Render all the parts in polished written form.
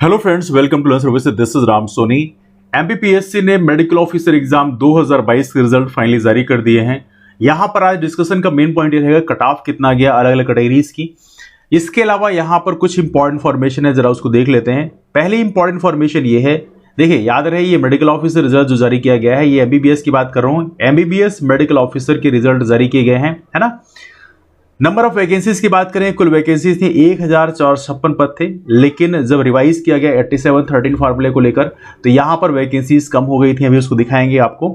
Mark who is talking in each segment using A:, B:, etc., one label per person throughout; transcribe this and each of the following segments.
A: Hello friends, welcome to learn service. This is Ram Soni. MPPSC ने medical officer exam 2022 के result finally जारी कर दिए हैं। यहां पर आज डिस्कशन का मेन पॉइंट ये रहेगा कट ऑफ कितना गया अलग अलग कैटेगरीज की। इसके अलावा यहां पर कुछ इंपॉर्टेंट इन्फॉर्मेशन है, जरा उसको देख लेते हैं। पहली इंपॉर्टेंट इन्फॉर्मेशन ये है, देखिए याद रहे ये मेडिकल ऑफिसर रिजल्ट जो जारी किया गया है, ये एमबीबीएस की बात कर रहा हूं। एमबीबीएस मेडिकल ऑफिसर के रिजल्ट जारी किए गए हैं, है ना। नंबर ऑफ वैकेंसीज की बात करें, कुल वैकेंसीज थी 1456 पद थे, लेकिन जब रिवाइज किया गया 8713 फार्मूले को लेकर तो यहां पर वैकेंसीज कम हो गई थी। अभी उसको दिखाएंगे आपको।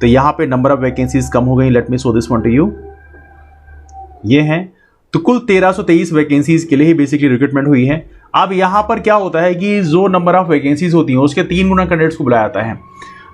A: तो यहां पे नंबर ऑफ वैकेंसीज कम हो गई। Let me show this one two you. ये हैं तो कुल 1323 वैकेंसीज के लिए ही बेसिकली रिक्रूटमेंट हुई है। अब यहां पर क्या होता है कि जो नंबर ऑफ वैकेंसीज होती हैं उसके 3 गुना कैंडिडेट्स को बुलाया जाता है।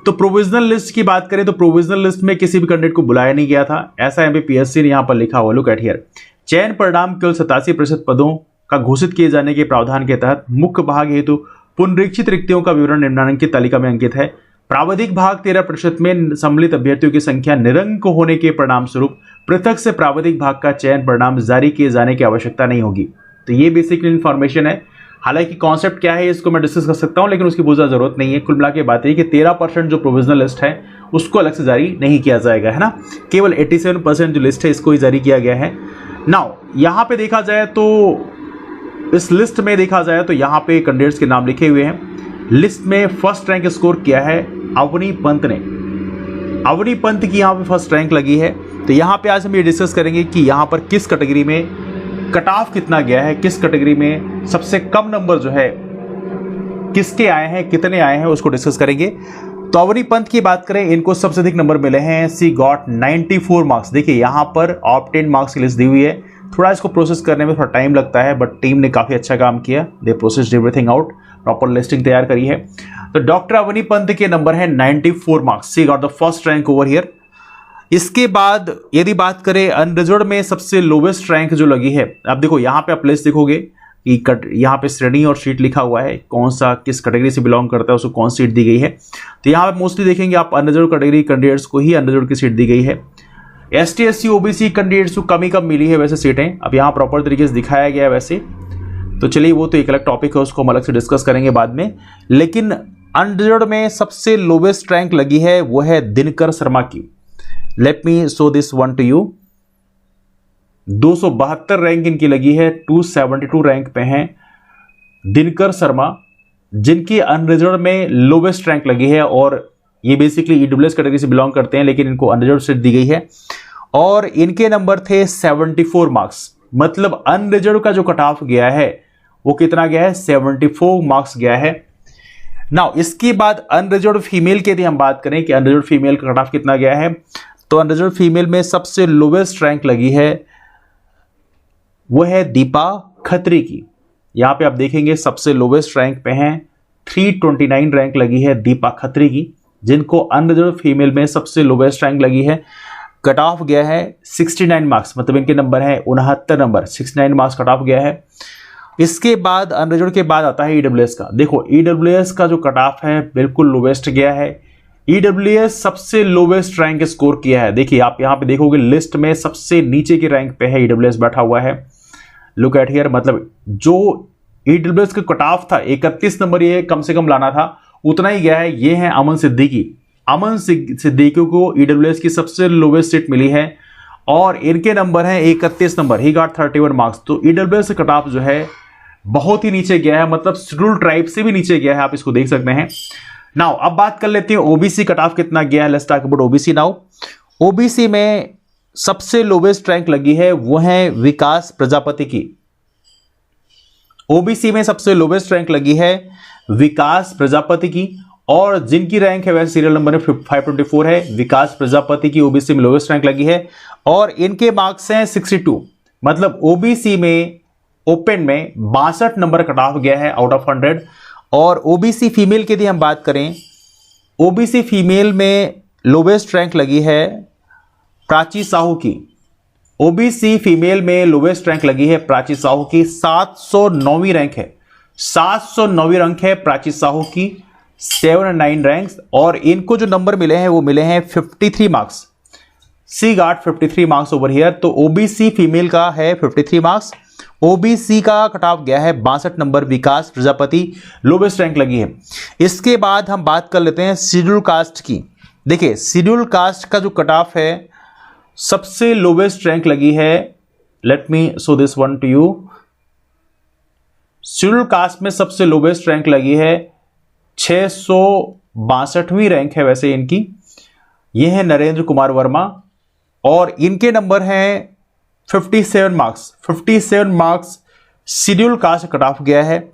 A: तो प्रोविजनल लिस्ट की बात करें तो प्रोविजनल लिस्ट में किसी भी कैंडिडेट को बुलाया नहीं गया था, ऐसा एमपीपीएससी ने यहां पर लिखा हुआ। Look at here. चयन परिणाम केवल 87% पदों का घोषित किए जाने के प्रावधान के तहत मुख्य भाग हेतु पुनरीक्षित रिक्तियों का विवरण निम्नांकित तालिका में अंकित है। प्रावधिक भाग 13% में सम्मिलित अभ्यर्थियों की संख्या निरंक होने के परिणाम स्वरूप पृथक से प्रावधिक भाग का चयन परिणाम जारी किए जाने की आवश्यकता नहीं होगी। तो ये बेसिकली इन्फॉर्मेशन है। हालांकि कॉन्सेप्ट क्या है इसको मैं डिस्कस कर सकता हूं, लेकिन उसकी बहुत ज्यादा जरूरत नहीं है। कुल मिला के बात है कि 13% जो प्रोविजनल लिस्ट है उसको अलग से जारी नहीं किया जाएगा, है ना। केवल 87% जो लिस्ट है इसको ही जारी किया गया है। नाउ यहां पे देखा जाए तो इस लिस्ट में देखा जाए तो यहां पे कैंडिडेट्स के नाम लिखे हुए हैं। लिस्ट में फर्स्ट रैंक स्कोर किया है अवनी पंत ने। अवनी पंत की यहां पे फर्स्ट रैंक लगी है। तो यहां पे आज हम ये डिस्कस करेंगे कि यहां पर किस कैटेगरी में कट ऑफ कितना गया है, किस कैटेगरी में सबसे कम नंबर जो है किसके आए हैं, कितने आए हैं, उसको डिस्कस करेंगे। तो अवनी पंत की बात करें, इनको सबसे अधिक नंबर मिले हैं। सी गॉट 94 मार्क्स। देखिए यहां पर ऑब्टेन मार्क्स की लिस्ट दी हुई है। थोड़ा इसको प्रोसेस करने में थोड़ा टाइम लगता है, बट टीम ने काफी अच्छा काम किया। They processed everything out, proper listing तैयार करी है। तो डॉक्टर अवनी पंत के नंबर है 94 marks. She got the first rank over here. इसके बाद यदि बात करें अनरिजर्व्ड में सबसे लोवेस्ट रैंक जो लगी है, अब देखो यहां पे आप लिस्ट देखोगे कि यहां पे श्रेणी और सीट लिखा हुआ है, कौन सा किस कैटेगरी से बिलोंग करता है उसको कौन सीट दी गई है। तो यहां पे मोस्टली देखेंगे आप अनरिजर्व्ड कैटेगरी कैंडिडेट्स को ही अनरिजर्व्ड की सीट दी गई है। एसटी एससी ओबीसी कैंडिडेट्स को कम ही कम मिली है वैसे सीटें। अब यहां प्रॉपर तरीके से दिखाया गया है वैसे। तो चलिए वो तो एक अलग टॉपिक है, उसको हम अलग से डिस्कस करेंगे बाद में। लेकिन अनरिजर्व्ड में सबसे लोवेस्ट रैंक लगी है वो है दिनकर शर्मा की। Let me show this one two you. 272 rank इनकी लगी है। 272 रैंक पे हैं दिनकर शर्मा, जिनकी अनरिजर्व्ड में लोवेस्ट रैंक लगी है। और ये बेसिकली ईडब्ल्यूएस कैटेगरी से बिलोंग करते हैं, लेकिन इनको अनरिजर्व्ड सीट दी गई है। और इनके नंबर थे 74 मार्क्स। मतलब अनरिजर्व्ड का जो कट ऑफ गया है वो कितना गया है, 74 मार्क्स गया है। नाउ इसके बाद अनरिजर्व्ड फीमेल की यदि हम बात करें कि अनरिजर्व्ड फीमेल का कट ऑफ कितना गया है, तो अनरिजर्व्ड फीमेल में सबसे लोवेस्ट रैंक लगी है वो है दीपा खत्री की। यहां पे आप देखेंगे सबसे लोवेस्ट रैंक पे हैं, 329 रैंक लगी है दीपा खत्री की, जिनको अनरिजर्व्ड फीमेल में सबसे लोवेस्ट रैंक लगी है। कट ऑफ गया है 69 मार्क्स, मतलब इनके नंबर है 69 नंबर, 69 मार्क्स कट ऑफ गया है। इसके बाद अनरिजर्व्ड के बाद आता है ईडब्ल्यूएस का। देखो ईडब्ल्यूएस का जो कट ऑफ है बिल्कुल लोवेस्ट गया है। ईडब्ल्यूएस सबसे लोवेस्ट रैंक स्कोर किया है। देखिए आप यहां पे देखोगे लिस्ट में सबसे नीचे की रैंक पे है ईडब्ल्यूएस बैठा हुआ है। Look at here. मतलब जो ईडब्ल्यूएस का कट ऑफ था 31 नंबर ये कम से कम लाना था, उतना ही गया है। ये है अमन सिद्दीकी। अमन सिद्दीकी को ईडब्ल्यूएस की सबसे लोवेस्ट सीट मिली है और इनके नंबर है 31 नंबर। He got 31 marks. तो ईडब्ल्यूएस का कट ऑफ जो है बहुत ही नीचे गया है, मतलब शेड्यूल्ड ट्राइब से भी नीचे गया है, आप इसको देख सकते हैं। नाउ अब बात कर लेते हैं ओबीसी कट ऑफ कितना गया है। Let's talk about OBC now. OBC में सबसे लोवेस्ट रैंक लगी है वो है विकास प्रजापति की। ओबीसी में सबसे लोवेस्ट रैंक लगी है विकास प्रजापति की, और जिनकी रैंक है वैसे सीरियल नंबर 524 है। विकास प्रजापति की ओबीसी में लोवेस्ट रैंक लगी है और इनके मार्क्स हैं 62। मतलब ओबीसी में ओपन में 62 नंबर कट ऑफ गया है आउट ऑफ 100। और ओबीसी फीमेल की यदि हम बात करें, ओबीसी फीमेल में लोवेस्ट रैंक लगी है प्राची साहू की। ओबीसी फीमेल में लोवेस्ट रैंक लगी है प्राची साहू की, 709वीं रैंक है। 709वीं रैंक है प्राची साहू की, 79 रैंक्स। और इनको जो नंबर मिले हैं वो मिले हैं 53 marks. She got 53 marks over here. तो ओबीसी फीमेल का है 53 मार्क्स ओबीसी का कट ऑफ गया है 62 number, Vikas Prajapati lowest rank लगी है। इसके बाद हम बात कर लेते हैं शेड्यूल कास्ट की। देखिए शेड्यूल कास्ट का जो कट ऑफ है सबसे लोवेस्ट रैंक लगी है, let me show this one two you. Schedule caste में सबसे लोवेस्ट रैंक लगी है 662वीं रैंक है वैसे इनकी। ये है नरेंद्र कुमार वर्मा और इनके नंबर हैं 57 marks. 57 marks schedule caste cut off गया है।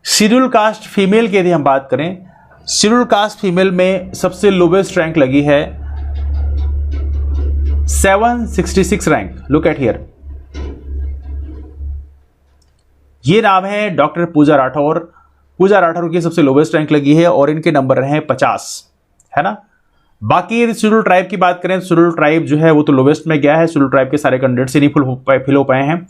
A: शेड्यूल कास्ट फीमेल की यदि हम बात करें, शेड्यूल कास्ट फीमेल में सबसे लोवेस्ट रैंक लगी है 766 रैंक। लुक एट हियर, ये नाम है डॉक्टर पूजा राठौर। पूजा राठौर की सबसे लोवेस्ट रैंक लगी है और इनके नंबर रहे 50, है ना। बाकी यदि शेड्यूल ट्राइब की बात करें, शेड्यूल ट्राइब जो है वो तो लोवेस्ट में गया है। शेड्यूल ट्राइब के सारे कैंडिडेट्स ही नहीं फिल हो पाए हैं।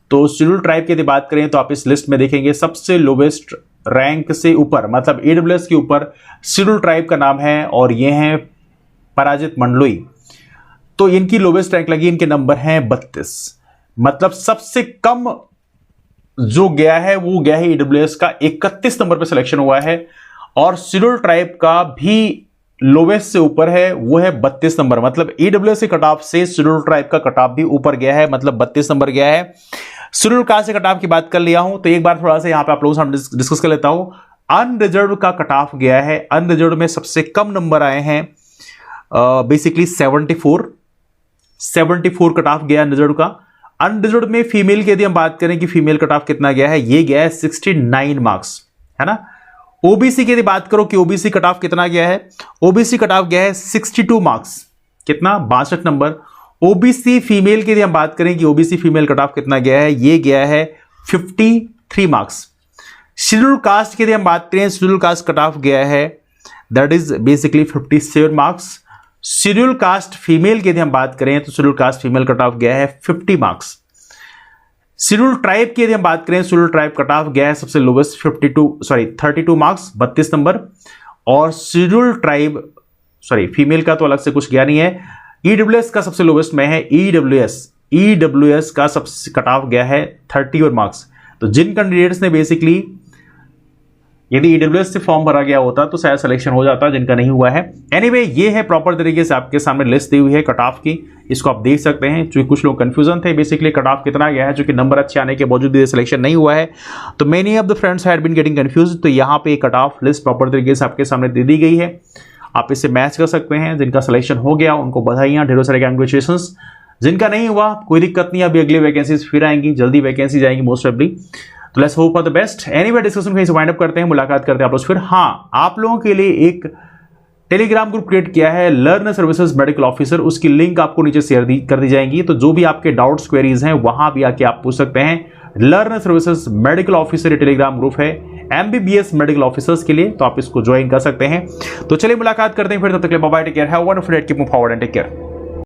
A: तो शेड्यूल ट्राइब की यदि बात करें तो आप इस लिस्ट में देखेंगे सबसे लोवेस्ट रैंक से ऊपर, मतलब ईडब्ल्यूएस के ऊपर शेड्यूल ट्राइब का नाम है और ये हैं पराजित मंडलोई। तो इनकी लोवेस्ट रैंक लगी, इनके नंबर हैं 32। मतलब सबसे कम जो गया है वो गया है ईडब्ल्यूएस का 31 नंबर पर सिलेक्शन हुआ है और शेड्यूल ट्राइब का भी लोवेस्ट से ऊपर है, वो है 32 नंबर। मतलब ईडब्ल्यूएस के कट ऑफ से शेड्यूल ट्राइब का कट ऑफ भी ऊपर गया है, मतलब 32 नंबर गया है। शेड्यूल कास्ट के कट ऑफ की बात कर लिया हूं तो एक बार थोड़ा सा यहां पे आप लोगों से डिस्कस कर लेता हूं। अनरिजर्व का कट ऑफ गया है, अनरिजर्व में सबसे कम नंबर आए हैं बेसिकली 74 कट ऑफ गया अनरिजर्व का। अनरिजर्व में फीमेल की यदि हम बात करें कि फीमेल कट ऑफ कितना गया है, ये गया है 69 मार्क्स, है ना। ओबीसी की यदि बात करो कि ओबीसी कट ऑफ कितना गया है, ओबीसी कट ऑफ गया है 62 मार्क्स, कितना 62 नंबर। ओबीसी फीमेल की यदि हम बात करें कि ओबीसी फीमेल कट ऑफ कितना गया है, ये गया है 53 मार्क्स। शेड्यूल कास्ट की यदि हम बात करें, शेड्यूल कास्ट कट ऑफ गया है that is basically 57 marks. Schedule caste female की यदि हम बात करें तो schedule caste female cut off गया है 50 मार्क्स। शेड्यूल ट्राइब की यदि हम बात करें, शेड्यूल ट्राइब कट ऑफ गया है सबसे लोवेस्ट 32 मार्क्स, 32 नंबर। और शेड्यूल ट्राइब फीमेल का तो अलग से कुछ गया नहीं है। ईडब्ल्यूएस का सबसे लोवेस्ट में है ईडब्ल्यूएस का सबसे कट ऑफ गया है 31 मार्क्स। तो जिन कैंडिडेट्स ने बेसिकली यदि ईडब्ल्यूएस से फॉर्म भरा गया होता तो शायद सिलेक्शन हो जाता, जिनका नहीं हुआ है। एनीवे ये है प्रॉपर तरीके से आपके सामने लिस्ट दी हुई है कट ऑफ की, इसको आप देख सकते हैं। चूंकि कुछ लोग कंफ्यूजन थे बेसिकली कट ऑफ कितना गया है, चूंकि नंबर अच्छे आने के बावजूद भी सिलेक्शन नहीं हुआ है, तो many of the friends had been getting confuse. तो यहाँ पे कट ऑफ लिस्ट प्रॉपर तरीके से आपके सामने दे दी गई है, आप इससे मैच कर सकते हैं। जिनका सिलेक्शन हो गया उनको बधाइयाँ, ढेरों सारे कंग्रेचुलेशंस। जिनका नहीं हुआ कोई दिक्कत नहीं, अभी अगली वैकेंसीज फिर आएंगी, जल्दी वैकेंसी जाएंगी मोस्ट ऑफली। तो let's hope for the best. Anyway discussion कहीं से वाइंड अप करते हैं, मुलाकात करते हैं आप लोग फिर। हाँ, आप लोगों के लिए एक टेलीग्राम ग्रुप क्रिएट किया है लर्न सर्विसेज मेडिकल ऑफिसर, उसकी लिंक आपको नीचे शेयर कर दी जाएगी। तो जो भी आपके डाउट्स क्वेरीज हैं वहां भी आके आप पूछ सकते हैं। Learn services medical officer Telegram group है एमबीबीएस मेडिकल ऑफिसर्स के लिए, तो आप इसको ज्वाइन कर सकते हैं। तो चलिए मुलाकात करते हैं फिर, तब तक के लिए bye bye, take care, have a wonderful day, keep moving forward and take care.